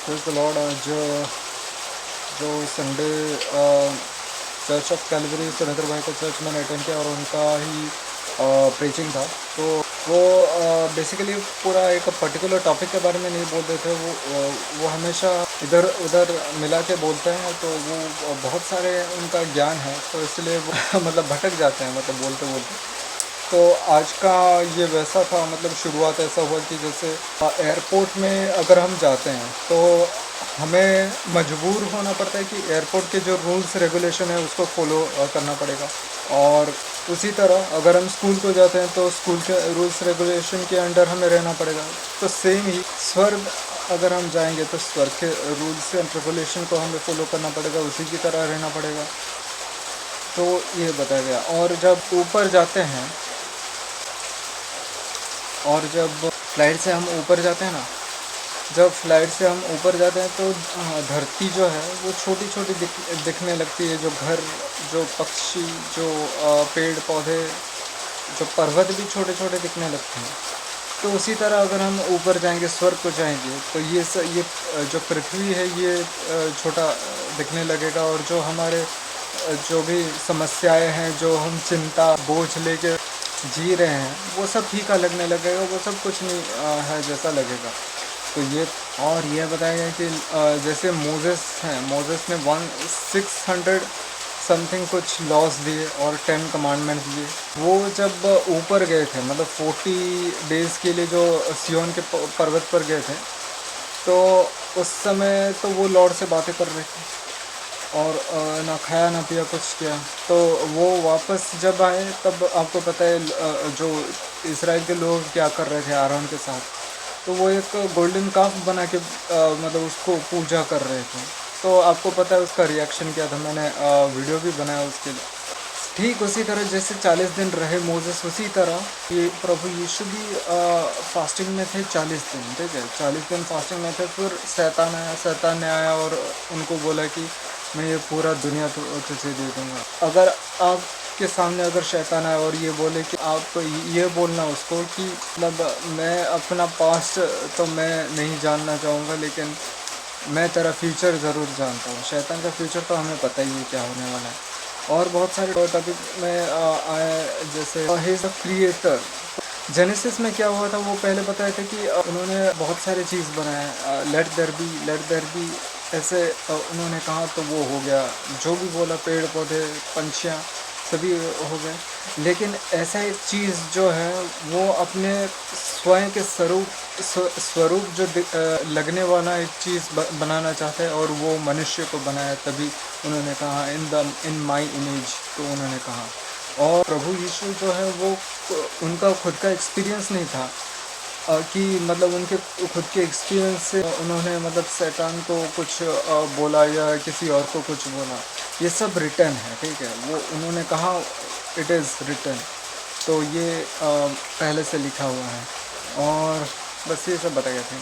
Praise the Lord. आज जो Sunday church of Calvary Surendra भाई का चर्च मैंने अटेंड किया और उनका ही प्रीचिंग था। तो वो बेसिकली पूरा एक पर्टिकुलर टॉपिक के बारे में नहीं बोलते थे। वो हमेशा इधर उधर मिला के बोलते हैं, तो वो बहुत सारे उनका ज्ञान है, तो इसलिए वो मतलब भटक जाते हैं, मतलब बोलते बोलते। तो आज का ये वैसा था, मतलब शुरुआत ऐसा हुआ कि जैसे एयरपोर्ट में अगर हम जाते हैं तो हमें मजबूर होना पड़ता है कि एयरपोर्ट के जो रूल्स रेगुलेशन है उसको फॉलो करना पड़ेगा। और उसी तरह अगर हम स्कूल को जाते हैं तो स्कूल के रूल्स रेगुलेशन के अंडर हमें रहना पड़ेगा। तो सेम ही स्वर्ग अगर हम जाएंगे तो स्वर्ग के रूल्स एंड रेगुलेशन को हमें फॉलो करना पड़ेगा, उसी की तरह रहना पड़ेगा। तो ये बताया गया। और जब ऊपर जाते हैं और जब फ्लाइट से हम ऊपर जाते हैं ना, जब फ्लाइट से हम ऊपर जाते हैं तो धरती जो है वो छोटी छोटी दिखने लगती है। जो घर, जो पक्षी, जो पेड़ पौधे, जो पर्वत भी छोटे छोटे दिखने लगते हैं। तो उसी तरह अगर हम ऊपर जाएंगे, स्वर्ग को जाएंगे, तो ये जो पृथ्वी है ये छोटा दिखने लगेगा। और जो हमारे जो भी समस्याएं हैं, जो हम चिंता बोझ लेके जी रहे हैं, वो सब फीका लगने लगेगा, वो सब कुछ नहीं है जैसा लगेगा। तो ये और यह बताया गया कि जैसे मोजेस हैं, मोजेस ने 1600 समथिंग कुछ लॉस दिए और 10 कमांडमेंट्स दिए। वो जब ऊपर गए थे, मतलब 40 डेज़ के लिए जो सियोन के पर्वत पर गए थे, तो उस समय तो वो लॉर्ड से बातें कर रहे थे और ना खाया ना पिया कुछ किया। तो वो वापस जब आए तब आपको पता है जो इसराइल के लोग क्या कर रहे थे आरोन के साथ। तो वो एक गोल्डन काफ बना के मतलब उसको पूजा कर रहे थे। तो आपको पता है उसका रिएक्शन क्या था, मैंने वीडियो भी बनाया उसके लिए। ठीक उसी तरह जैसे 40 दिन रहे मोजेस, उसी तरह ये प्रभु यीशु भी फास्टिंग में थे 40 दिन। ठीक है, 40 दिन फास्टिंग में थे। फिर शैतान ने आया और उनको बोला कि मैं ये पूरा दुनिया तुझे दे दूँगा। अगर आपके सामने अगर शैतान आए और ये बोले कि आप ये बोलना उसको कि मतलब मैं अपना पास्ट तो मैं नहीं जानना चाहूँगा, लेकिन मैं तेरा फ्यूचर ज़रूर जानता हूँ। शैतान का फ्यूचर तो हमें पता ही है क्या होने वाला है। और बहुत सारे टॉपिक में आए, जैसे he is the creator. Genesis में क्या हुआ था वो पहले बताया था कि उन्होंने बहुत सारे चीज़ बनाए, लेट देयर बी ऐसे उन्होंने कहा तो वो हो गया। जो भी बोला, पेड़ पौधे पंछियाँ सभी हो गए। लेकिन ऐसा एक चीज़ जो है वो अपने स्वयं के स्वरूप जो लगने वाला एक चीज़ बनाना चाहता है, और वो मनुष्य को बनाया। तभी उन्होंने कहा इन माई इमेज, तो उन्होंने कहा। और प्रभु यीशु जो है वो उनका खुद का एक्सपीरियंस नहीं था कि मतलब उनके खुद के एक्सपीरियंस से उन्होंने मतलब शैतान को कुछ बोला या किसी और को कुछ बोला। ये सब रिटर्न है, ठीक है। वो उन्होंने कहा इट इज़ रिटर्न, तो ये पहले से लिखा हुआ है। और बस ये सब बताया था।